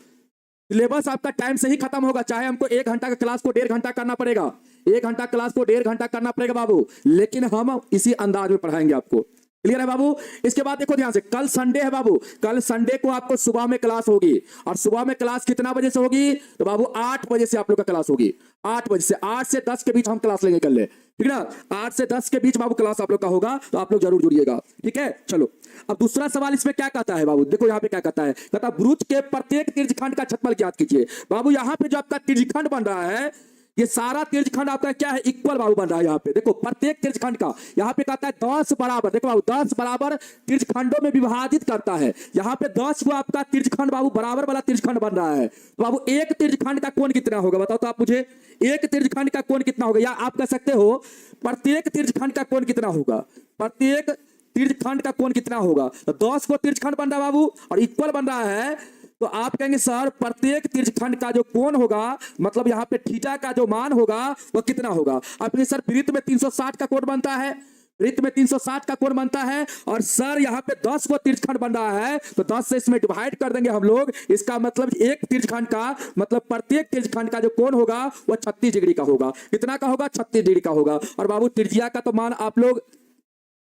सिलेबस आपका टाइम से ही खत्म होगा, चाहे हमको 1 घंटा का क्लास को 1.5 घंटा करना पड़ेगा, 1 घंटा क्लास को 1.5 घंटा करना पड़ेगा बाबू, लेकिन हम इसी अंदाज में पढ़ाएंगे आपको। क्लियर है बाबू? इसके बाद देखो ध्यान से, कल संडे है बाबू, कल संडे को आपको सुबह में क्लास होगी, और सुबह में क्लास कितना बजे से होगी, तो बाबू 8 बजे से आप लोग का क्लास होगी। 8 बजे से 8 से 10 के बीच हम क्लास लेंगे कल, ठीक ना। 8 से 10 के बीच बाबू क्लास आप लोग का होगा, तो आप लोग जरूर जुड़िएगा, ठीक है। चलो अब दूसरा सवाल इसमें क्या कहता है बाबू, देखो यहाँ पे क्या कहता है, कहता ब्रूच के प्रत्येक त्रिज्यखंड का क्षेत्रफल ज्ञात कीजिए। बाबू यहाँ पे जो आपका त्रिज्यखंड बन रहा है, ये सारा त्रिज्यखंड आपका क्या है, इक्वल बाबू बन रहा है। यहाँ पे देखो प्रत्येक त्रिज्यखंड का, यहाँ पे कहता है 10 बराबर, देखो बाबू 10 बराबर त्रिज्यखंडों में विभाजित करता है। यहाँ पे 10 को आपका त्रिज्यखंड बाबू बराबर वाला त्रिज्यखंड बन रहा है। तो बाबू एक त्रिज्यखंड का कोण कितना होगा बताओ तो आप मुझे, एक त्रिज्यखंड का कोण कितना होगा, या आप कह सकते हो प्रत्येक त्रिज्यखंड का कोण कितना होगा, प्रत्येक त्रिज्यखंड का कोण कितना होगा। तो 10 को त्रिज्यखंड बन रहा है बाबू और इक्वल बन रहा है, तो आप कहेंगे सर प्रत्येक त्रिज्यखंड का जो कोण होगा, मतलब यहाँ पे थीटा का जो मान होगा वो कितना होगा। आप कहेंगे सर वृत्त में 360 का कोण बनता है, वृत्त में 360 का कोण बनता है, और सर यहाँ पे 10 को त्रिज्यखंड बन रहा है, तो 10 से इसमें डिवाइड कर देंगे हम लोग। इसका मतलब एक त्रिज्यखंड का, मतलब प्रत्येक त्रिज्यखंड का जो कोण होगा वो 36 डिग्री का होगा। कितना का होगा? 36 डिग्री का होगा। और बाबू त्रिज्या का तो मान आप लोग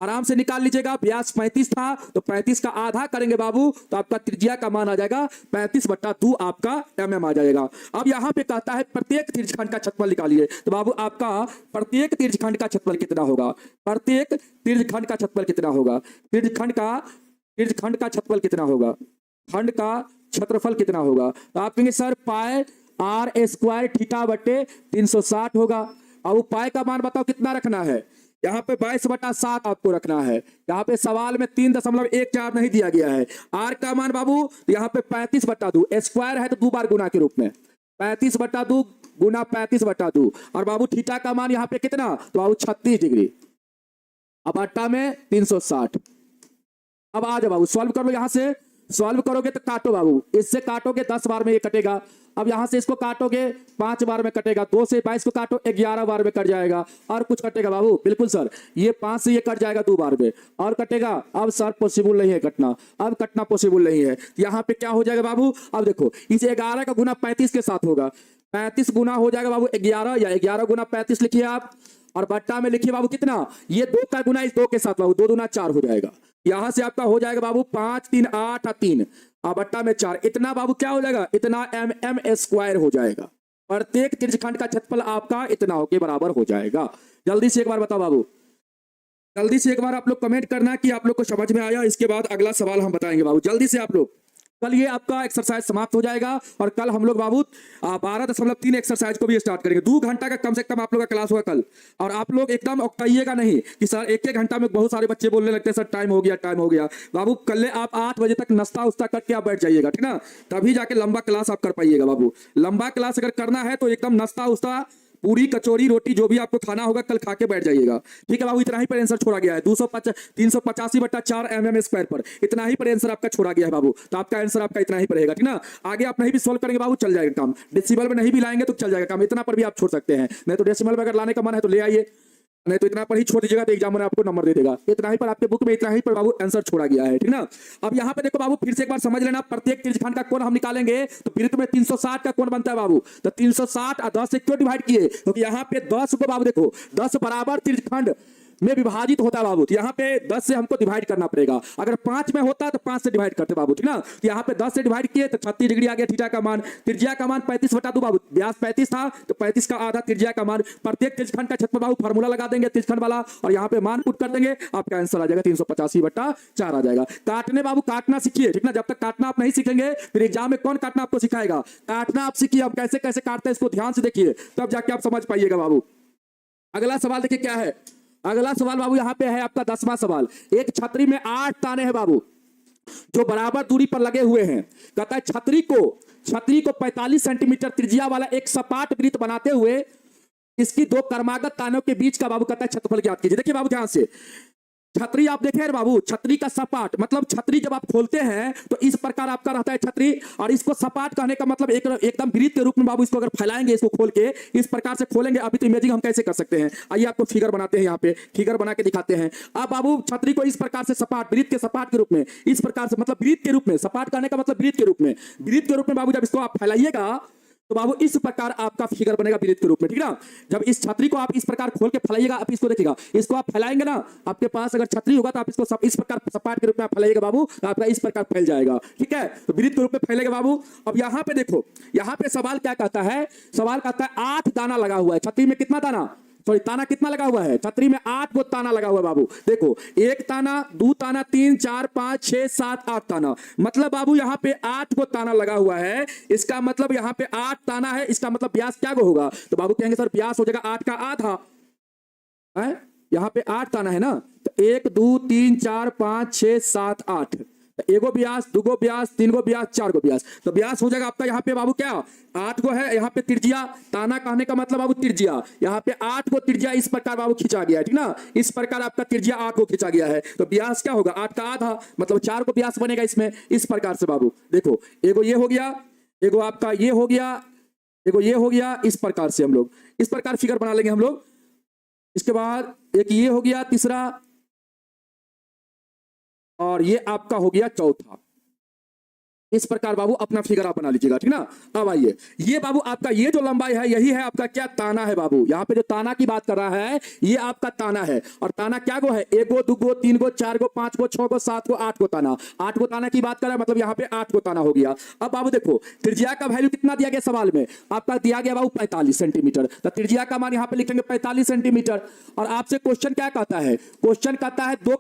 आराम से निकाल लीजिएगा, व्यास 35 था, तो 35 का आधा करेंगे बाबू, तो आपका त्रिज्या का मान आ जाएगा 35/2 आपका आ जाएगा। अब यहाँ पे कहता है प्रत्येक त्रिज्यखंड का क्षेत्रफल निकालिए, तो बाबू आपका प्रत्येक त्रिज्यखंड का क्षेत्रफल कितना होगा, प्रत्येक त्रिज्यखंड का क्षेत्रफल कितना होगा, त्रिज्यखंड का क्षेत्रफल कितना होगा, खंड का क्षेत्रफल कितना होगा। तो आप कहेंगे सर पाई r² थीटा बटे 360 होगा। अब पाई का मान बताओ कितना रखना है, यहाँ पे 22/7 आपको रखना है। यहाँ पे सवाल में 3.14 नहीं दिया गया है। आर का मान बाबू यहाँ पे 35/2, स्क्वायर है तो 2 बार गुना के रूप में 35/2 गुना 35/2, और बाबू थीटा का मान यहाँ पे कितना, तो बाबू 36 डिग्री, अब अट्टा में 360। अब आ जाओ बाबू सॉल्व कर लो, यहाँ से सॉल्व करोगे तो काटो बाबू, इससे काटोगे 10 बार में ये कटेगा। अब यहां से इसको काटोगे 5 बार में कटेगा, 2 से 22 को काटो 11 बार में कट जाएगा। और कुछ कटेगा बाबू? बिल्कुल सर, ये 5 से ये कट जाएगा 2 बार में, और कटेगा। अब सर पॉसिबल नहीं है कटना, अब कटना पॉसिबल नहीं है। यहाँ पे क्या हो जाएगा बाबू, अब देखो इस 11 का गुना 35 के साथ होगा, 35 गुना हो जाएगा बाबू 11, या 11 गुना 35 लिखिए आप, और बट्टा में लिखिए बाबू कितना, ये 2 का गुना इस 2 के साथ बाबू, 2 दूना 4 हो जाएगा। यहां से आपका हो जाएगा बाबू 5 3 8 3, अब बट्टा में 4, इतना बाबू क्या हो जाएगा, इतना mm² हो जाएगा। प्रत्येक त्रिज्यखंड का क्षेत्रफल आपका इतना होके बराबर हो जाएगा। जल्दी से एक बार बताओ बाबू, जल्दी से एक बार आप लोग कमेंट करना कि आप लोग को समझ में आया। इसके बाद अगला सवाल हम बताएंगे बाबू, जल्दी से आप लोग। कल ये आपका एक्सरसाइज समाप्त हो जाएगा, और कल हम लोग बाबू 12.3 एक्सरसाइज को भी स्टार्ट करेंगे। 2 घंटा का कम से कम आप लोग का क्लास होगा कल, और आप लोग एकदम उकताइएगा नहीं कि सर 1-1 घंटा में। बहुत सारे बच्चे बोलने लगते हैं सर टाइम हो गया, टाइम हो गया। बाबू कल आप 8 बजे तक नाश्ता उस्ता करके आप बैठ जाइएगा, ठीक ना, तभी जाके लंबा क्लास आप कर पाइएगा बाबू। लंबा क्लास अगर करना है तो एकदम नाश्ता उस्ता, पूरी कचौरी रोटी जो भी आपको खाना होगा कल खा के बैठ जाइएगा, ठीक है बाबू। इतना ही पर आंसर छोड़ा गया है, 385/4 mm² पर, इतना ही पर आंसर आपका छोड़ा गया है बाबू। तो आपका आंसर आपका इतना ही पड़ेगा, ठीक ना। आगे आप नहीं भी सोल्व करेंगे बाबू, चल जाएगा काम। डेसिमल में नहीं भी लाएंगे तो चल जाएगा काम, इतना पर भी आप छोड़ सकते हैं। नहीं तो डेसिमल में अगर लाने का मन है तो ले आइए, नहीं तो इतना पर ही छोड़ दीजिएगा, तो एग्जामिनर आपको नंबर दे देगा। इतना ही पर आपके बुक में इतना ही पर बाबू आंसर छोड़ा गया है, ठीक ना। अब यहाँ पे देखो बाबू फिर से एक बार समझ लेना, प्रत्येक त्रिज्यखंड का कोण हम निकालेंगे तो वृत्त में 360 का कोण बनता है बाबू। तो 360 और 10 से क्यों डिवाइड किए, क्योंकि यहाँ पे 10 को बाबू देखो 10 बराबर त्रिज्यखंड में विभाजित होता है बाबू, तो यहाँ पे 10 से हमको डिवाइड करना पड़ेगा। अगर 5 में होता तो 5 से डिवाइड करते बाबू, ठीक ना। तो यहाँ पे 10 से डिवाइड किए तो 36 डिग्री आ गया थीटा का मान। त्रिज्या का मान 35 बटा 2 बाबू, व्यास 35 था तो 35 का आधा त्रिज्या का मान। प्रत्येक त्रिज्यखंड का क्षेत्रफल बाबू फार्मूला लगा देंगे त्रिज्यखंड वाला, और यहाँ पे मान पुट कर देंगे, आपका आंसर आ जाएगा 385/4 आ जाएगा। काटने बाबू काटना सीखिए, ठीक ना। जब तक काटना आप नहीं सीखेंगे फिर एग्जाम में कौन काटना आपको सिखाएगा। काटना आप सीखिए, अब कैसे कैसे काटते हैं इसको ध्यान से देखिए, तब जाके आप समझ पाइएगा बाबू। अगला सवाल देखिए क्या है। अगला सवाल बाबू यहाँ पे है आपका 10वां सवाल। एक छतरी में 8 ताने हैं बाबू जो बराबर दूरी पर लगे हुए हैं। कहता है छतरी को 45 सेंटीमीटर त्रिज्या वाला एक सपाट वृत्त बनाते हुए इसकी 2 क्रमागत तानों के बीच का बाबू कहता है क्षेत्रफल ज्ञात कीजिए। देखिए बाबू ध्यान से, छतरी आप देखें बाबू, छतरी का सपाट मतलब छतरी जब आप खोलते हैं तो इस प्रकार आपका रहता है छतरी, और इसको सपाट कहने का मतलब एकदम वृत्त के रूप में बाबू इसको अगर फैलाएंगे, इसको खोल के इस प्रकार से खोलेंगे। अभी तो इमेजिंग हम कैसे कर सकते हैं, आइए आपको फिगर बनाते हैं, यहाँ पे फिगर बना के दिखाते हैं। अब बाबू छतरी को इस प्रकार से सपाट, वृत्त के सपाट के रूप में, इस प्रकार से मतलब वृत्त के रूप में, सपाट कहने का मतलब वृत्त के रूप में, वृत्त के रूप में बाबू जब इसको आप फैलाइएगा तो बाबू इस प्रकार आपका फिगर बनेगा वृत्त के रूप में, ठीक ना। जब इस छतरी को आप इस प्रकार खोल के फैलाइएगा, आप इसको देखिएगा, इसको आप फैलाएंगे ना, आपके पास अगर छतरी होगा तो आप इसको इस प्रकार सपाट के रूप में आप फैलाइएगा बाबू, तो आपका इस प्रकार फैल जाएगा, ठीक है। तो वृत्त के रूप में फैलेगा बाबू। अब यहाँ पे देखो, यहाँ पे सवाल क्या कहता है, सवाल कहता है 8 दाना लगा हुआ है छतरी में। कितना दाना, सॉरी ताना कितना लगा हुआ है छतरी में? 8 को ताना लगा हुआ है बाबू। देखो 1 ताना, 2 ताना, 3, 4, 5, 6, 7, 8 ताना, मतलब बाबू यहाँ पे 8 को ताना लगा हुआ है। इसका मतलब यहाँ पे 8 ताना है, इसका मतलब व्यास क्या होगा, तो बाबू कहेंगे सर व्यास हो जाएगा 8 का आधा है। यहाँ पे 8 ताना है ना, तो 1, 2, 3, 4, 5, 6, 7, 8, एगो व्यास, दुगो व्यास, 3 गो व्यास, 4 गो व्यास, तो व्यास हो जाएगा आपका यहाँ पे बाबू क्या 8 गो है। यहाँ पे त्रिज्या, ताना कहने का मतलब बाबू त्रिज्या, यहाँ पे 8 को त्रिज्या इस प्रकार बाबू खींचा गया है, ठीक ना। इस प्रकार आपका त्रिज्या 8 को खींचा गया है, तो व्यास क्या होगा 8 का आधा, मतलब 4 को व्यास बनेगा इसमें, इस प्रकार से बाबू। देखो एगो ये हो गया, एगो आपका ये हो गया, एगो ये हो गया, इस प्रकार से हम लोग इस प्रकार फिगर बना लेंगे हम लोग। इसके बाद एक ये हो गया तीसरा, और ये आपका हो गया चौथा। इस प्रकार बाबू अपना फिगर आप बना लीजिएगा, ठीक ना। अब आइए, ये बाबू आपका ये जो लंबाई है यही है आपका क्या ताना है बाबू। यहाँ पे जो ताना की बात कर रहा है ये आपका ताना है, और ताना क्या गो है, 1 गो, 2 गो, 3 गो, 4 गो, 5 गो, 6 गो, 7 गो, 8 गो ताना। 8 गो ताना की बात कर रहा है, मतलब यहाँ पे 8 गो ताना हो गया। अब बाबू देखो त्रिज्या का वैल्यू कितना दिया गया सवाल में, आपका दिया गया बाबू 45 सेंटीमीटर, तो त्रिज्या का मान यहाँ पे लिखेंगे 45 सेंटीमीटर। और आपसे क्वेश्चन क्या कहता है, क्वेश्चन कहता है 2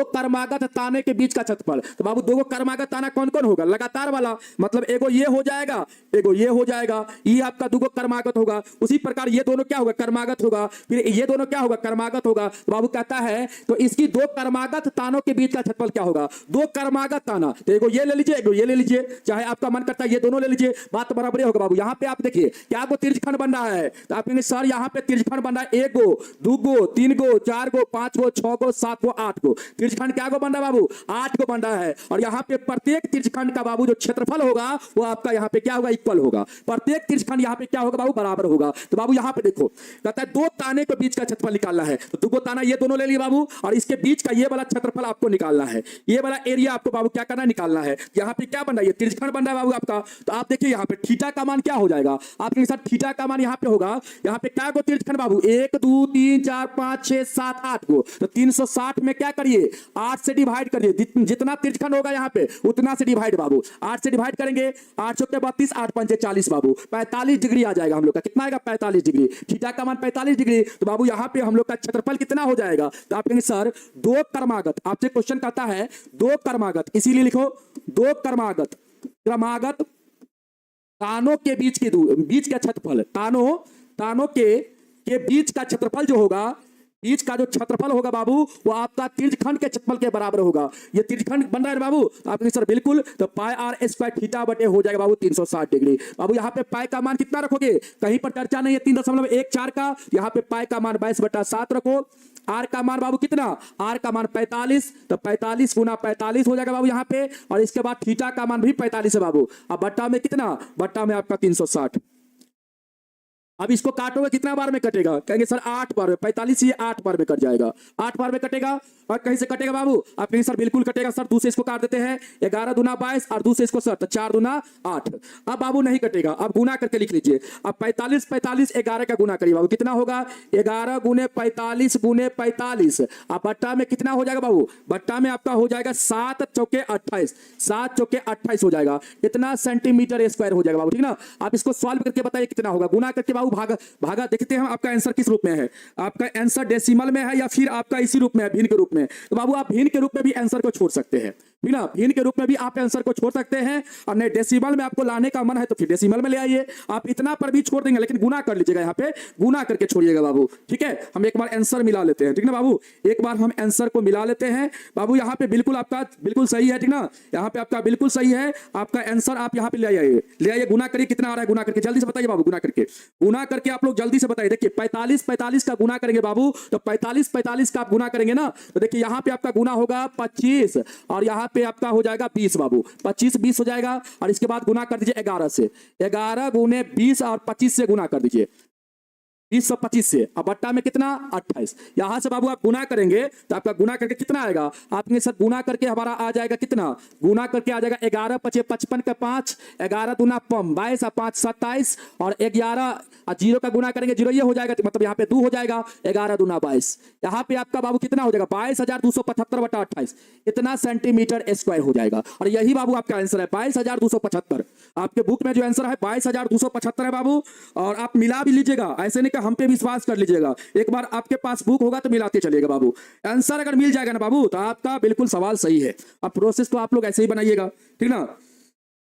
क्रमागत ताने के बीच का क्षेत्रफल। तो बाबू 2 क्रमागत ताना कौन कौन होगा, लगातार वाला, मतलब एगो ये हो जाएगा, एगो ये हो जाएगा, ये आपका 2 क्रमागत होगा। उसी प्रकार ये दोनों क्या होगा, क्रमागत होगा, फिर ये दोनों क्या होगा, क्रमागत होगा। तो बाबू कहता है तो इसकी 2 क्रमागत तानों के बीच का क्षेत्रफल क्या होगा, 2 क्रमागत ताना। तो एगो ये ले लीजिए, एगो ये ले लीजिए, चाहे आपका मन करता है ये दोनों ले लीजिए, बात बराबर होगा बाबू। यहाँ पे आप देखिए क्या को त्रिज्यखंड बन रहा है, तो आप कहेंगे सर यहाँ पे त्रिज्यखंड बन रहा है 1 गो, 2 गो, 3 गो, 4 गो, 5 गो, 6 गो, 7 गो, 8 गो। त्रिज्यखंड क्या गो बन रहा है बाबू, 8 को बन रहा है। और यहाँ पे प्रत्येक त्रिज्यखंड का बाबू जो क्षेत्रफल होगा वो आपका यहाँ पे क्या होगा, इक्वल होगा। प्रत्येक त्रिज्यखंड यहाँ पे क्या होगा बाबू, बराबर होगा। तो बाबू यहाँ पे देखो कहता है 2 ताने के बीच का क्षेत्रफल निकालना है, तो 2 ताना ये दोनों ले लिए बाबू, और इसके बीच का ये वाला क्षेत्रफल आपको निकालना है, ये वाला एरिया आपको बाबू क्या करना है, निकालना है। यहाँ पे क्या बन रहा है, ये त्रिज्यखंड बन रहा है बाबू आपका। तो आप देखिए यहाँ पे थीटा का मान क्या हो जाएगा, आपके साथ थीटा का मान यहाँ पे होगा, यहाँ पे क्या को त्रिज्यखंड बाबू 1, 2, 3, 4, 5, 6, 7, 8 को, तो 360 में क्या करिए 8 से डिवाइड करिए, जितना त्रिज्यखंड होगा यहाँ पे उतना से डिवाइड बाबू। 8 से डिवाइड करेंगे, 8 चौके 32, 8 पंचे 40 बाबू, 45 डिग्री आ जाएगा हम लोग का। कितना आएगा 45 डिग्री, थीटा का मान 45 डिग्री। तो बाबू यहाँ पे हम लोग का क्षेत्रफल कितना हो जाएगा, तो आप कहेंगे सर 2 क्रमागत, आपसे क्वेश्चन कहता है 2 क्रमागत, इसीलिए लिखो 2 क्रमागत तानों के बीच का क्षेत्रफल, तानों के बीच का क्षेत्रफल जो होगा, बीच का जो क्षेत्रफल होगा बाबू वो आपका त्रिज्यखंड के क्षेत्रफल के बराबर होगा। ये त्रिज्यखंड बन रहा है बाबू, आपके सर बिल्कुल, तो पाई आर स्क्वायर थीटा बटे हो जाएगा बाबू 360 डिग्री। बाबू यहाँ पे पाई का मान कितना रखोगे, कहीं पर चर्चा नहीं है, 3.14 का, यहाँ पे पाई का मान 22/7 रखो। आर का मान बाबू कितना, आर का मान 45, तो 45 गुना 45 हो जाएगा बाबू यहाँ पे, और इसके बाद थीटा का मान भी 45 है बाबू। अब बट्टा में कितना, बट्टा में आपका 360। अब इसको काटोगे कितना बार में कटेगा? कहेंगे सर 8 बार में, 45 ये 8 बार में कट जाएगा, 8 बार में कटेगा। और कहीं से कटेगा बाबू? आप कहीं सर बिल्कुल कटेगा सर, 2 से इसको काट देते हैं, 11 दूना 22 और 2 से इसको सर, तो 4 दूना 8। अब बाबू नहीं कटेगा, अब गुना करके लिख लीजिए। अब 45 45 11 का गुना करिए बाबू, कितना होगा? 11 गुने 45 गुने 45। अब बट्टा में कितना हो जाएगा बाबू? बट्टा में आपका हो जाएगा 7 चौके 28, 7 चौके 28 हो जाएगा। इतना सेंटीमीटर स्क्वायर हो जाएगा बाबू, ठीक ना। आप इसको सॉल्व करके बताइए कितना होगा। गुना करके बाबू भागा भागा देखते हैं आपका आंसर किस रूप में है। आपका आंसर डेसिमल में है या फिर आपका इसी रूप में है, भिन्न के रूप में। तो बाबू आप भिन्न के रूप में भी आंसर को छोड़ सकते हैं, ठीक ना। भिन्न के रूप में भी आप आंसर को छोड़ सकते हैं, और नहीं डेसिमल में आपको लाने का मन है तो फिर डेसिमल में ले आइए। आप इतना पर भी छोड़ देंगे, लेकिन गुना कर लीजिएगा, यहाँ पे गुना करके छोड़िएगा बाबू, ठीक है। हम एक बार आंसर मिला लेते हैं, ठीक ना बाबू। एक बार हम आंसर को मिला लेते हैं बाबू। यहाँ पे बिल्कुल आपका बिल्कुल सही है, ठीक ना। यहाँ पे आपका बिल्कुल सही है, आपका आंसर आप यहाँ पे ले आइए, ले आइए। गुना करिए, कितना आ रहा है गुना करके जल्दी से बताइए बाबू। गुना करके आप लोग जल्दी से बताइए। देखिए 45 45 का गुना करेंगे बाबू, तो 45 45 का आप गुना करेंगे ना, तो देखिए यहाँ पे आपका गुना होगा 25 और यहाँ पे आपका हो जाएगा 20 बाबू। 25 20 हो जाएगा, और इसके बाद गुना कर दीजिए 11 से। 11 गुने 20 और 25 से गुना कर दीजिए, 2025 से। अब बट्टा में कितना? 28। यहां से बाबू आप गुना करेंगे तो आपका गुना करके कितना आएगा? आपके साथ गुना करके हमारा आ जाएगा कितना? गुना करके आ जाएगा 11 5 55 का 5, 11 दूना 22 और 5 27, और 11 और 0 का गुना करेंगे 0 ये हो जाएगा, मतलब यहाँ पे 2 हो जाएगा। 11 दूना 22, यहाँ पे आपका बाबू कितना हो जाएगा? 22,275 बटा 28, इतना सेंटीमीटर स्क्वायर हो जाएगा। और यही बाबू आपका आंसर है 22,275। आपके बुक में जो आंसर है 22,275 है बाबू। और आप मिला भी लीजिएगा, ऐसे नहीं कि हम पे विश्वास कर लीजिएगा, एक बार आपके पास बुक होगा तो मिलाते चलिएगा बाबू। आंसर अगर मिल जाएगा ना बाबू, तो आपका बिल्कुल सवाल सही है। अब प्रोसेस तो आप लोग ऐसे ही बनाइएगा, ठीक ना।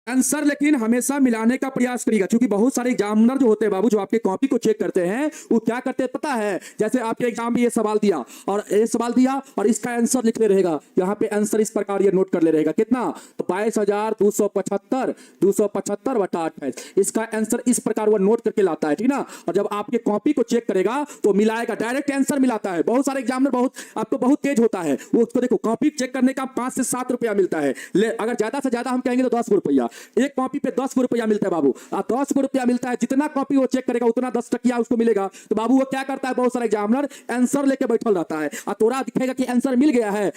आंसर लेकिन हमेशा मिलाने का प्रयास करिएगा, क्योंकि बहुत सारे एग्जामिनर जो होते हैं बाबू, जो आपके कॉपी को चेक करते हैं, वो क्या करते हैं पता है? जैसे आपके एग्जाम में ये सवाल दिया और ये सवाल दिया और इसका आंसर लिख ले रहेगा, यहाँ पे आंसर इस प्रकार ये नोट कर ले रहेगा कितना? तो 22,275 बटा 28, इसका आंसर इस प्रकार वो नोट करके लाता है, ठीक ना। और जब आपके कॉपी को चेक करेगा तो मिलाएगा, डायरेक्ट आंसर मिलाता है। बहुत सारे एग्जामिनर आपको बहुत तेज होता है, वो उसको देखो कॉपी चेक करने का 5 से 7 रुपया मिलता है, अगर ज्यादा से ज्यादा हम कहेंगे तो 10 रुपया। एक कॉपी पे 10 रुपया मिलता है बाबू, 10 रुपया मिलता है। जितना कॉपी वो चेक करेगा उतना 10 टकिया उसको मिलेगा। तो बाबू वो क्या करता है, बहुत सारे एग्जामिनर आंसर लेके बैठल रहता है, और तोरा दिखेगा कि आंसर मिल गया है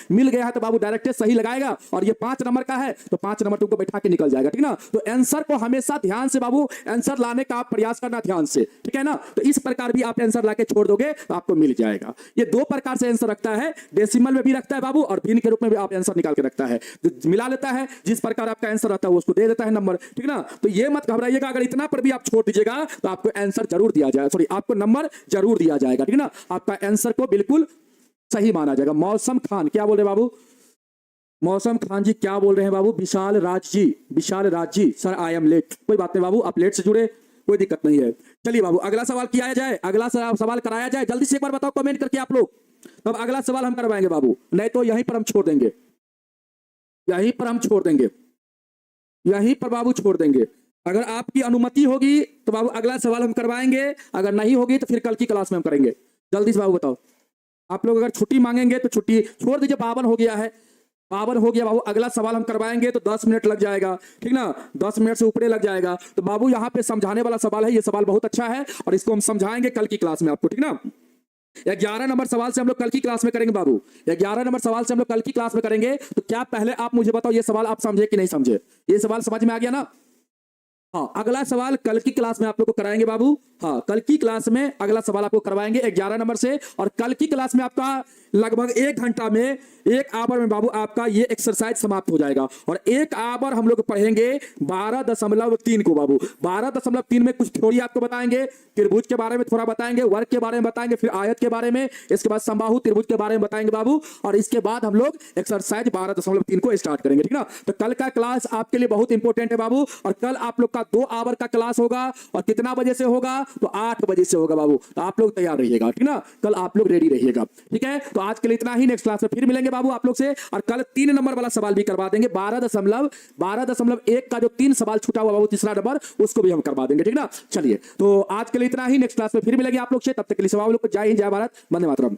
तो बाबू डायरेक्ट सही लगाएगा, और ये 5 नंबर का है तो 5 नंबर तुमको बैठा के निकल जाएगा, ठीक ना। तो आंसर को हमेशा ध्यान से बाबू, आंसर लाने का प्रयास करना ध्यान से, ठीक है ना। तो इस प्रकार भी आप आंसर लाके छोड़ दोगे तो आपको मिल जाएगा। ये 2 प्रकार से आंसर रखता है, डेसिमल में भी रखता है बाबू, और भिन्न के रूप में भी आप आंसर निकाल के रखता है। तो मिला लेता है, जिस प्रकार आपका आंसर रहता है उसको दे देता है नंबर, ठीक ना। तो ये मत घबराइएगा, अगर इतना पर भी आप छोड़ दीजिएगा तो आपको आंसर जरूर दिया जाएगा, सॉरी आपको नंबर जरूर दिया जाएगा, ठीक ना। आपका आंसर को बिल्कुल सही माना जाएगा। मौसम खान क्या बोल रहे बाबू? मौसम खान जी क्या बोल रहे हैं बाबू? विशाल Raj ji sir I am late. कोई बात नहीं बाबू, आप लेट से जुड़े, कोई दिक्कत नहीं है। चलिए बाबू अगला सवाल किया जाए, अगला सवाल कराया जाए, जल्दी से एक बार बताओ कमेंट करके आप लोग, तब अगला सवाल हम करवाएंगे बाबू, नहीं तो यहीं पर हम छोड़ देंगे, यहीं पर हम छोड़ देंगे, यहीं पर बाबू छोड़ देंगे। अगर आपकी अनुमति होगी तो बाबू अगला सवाल हम करवाएंगे, अगर नहीं होगी तो फिर कल की क्लास में हम करेंगे। जल्दी से बाबू बताओ, आप लोग अगर छुट्टी मांगेंगे तो छुट्टी छोड़ दीजिए। 52 हो गया है, 52 हो गया बाबू। अगला सवाल हम करवाएंगे तो 10 मिनट लग जाएगा, ठीक ना, 10 मिनट से ऊपर लग जाएगा। तो बाबू यहाँ पे समझाने वाला सवाल है, ये सवाल बहुत अच्छा है और इसको हम समझाएंगे कल की क्लास में आपको, ठीक ना। 11 नंबर सवाल से हम लोग कल की क्लास में करेंगे बाबू, 11 नंबर सवाल से हम लोग कल की क्लास में करेंगे। तो क्या पहले आप मुझे बताओ, ये सवाल आप समझे कि नहीं समझे? ये सवाल समझ में आ गया ना? हाँ, अगला सवाल कल की क्लास में आप लोग को कराएंगे बाबू। हाँ, कल की क्लास में अगला सवाल आपको करवाएंगे 11 नंबर से, और कल की क्लास में आपका लगभग 1 घंटा में, 1 आवर में बाबू आपका ये एक्सरसाइज समाप्त हो जाएगा। और 1 आवर हम लोग पढ़ेंगे 12.3 को बाबू। 12.3 में कुछ थ्योरी आपको बताएंगे, त्रिभुज के बारे में थोड़ा बताएंगे, वर्ग के बारे में बताएंगे, फिर आयत के बारे में, इसके बाद समबाहु त्रिभुज के बारे में बताएंगे बाबू, और इसके बाद हम लोग एक्सरसाइज 12.3 को स्टार्ट करेंगे, ठीक ना। तो कल का क्लास आपके लिए बहुत इंपॉर्टेंट है बाबू, और कल आप लोग का 2 आवर का क्लास होगा, और कितना बजे से होगा? तो 8 बजे से होगा बाबू। तो आप लोग तैयार रहिएगा, ठीक ना, कल आप लोग रेडी रहिएगा, ठीक है। तो आज के लिए इतना ही, नेक्स्ट क्लास में फिर मिलेंगे बाबू आप लोग से, और कल 3 नंबर वाला सवाल भी करवा देंगे। 12.1 का जो 3 सवाल छूटा हुआ बाबू, तीसरा नंबर, उसको भी हम करवा देंगे, ठीक ना। चलिए तो आज के लिए इतना ही, नेक्स्ट क्लास में फिर मिलेंगे आप लोग से, तब तक के लिए सब आप लोग को जय हिंद, जय भारत, वंदे मातरम।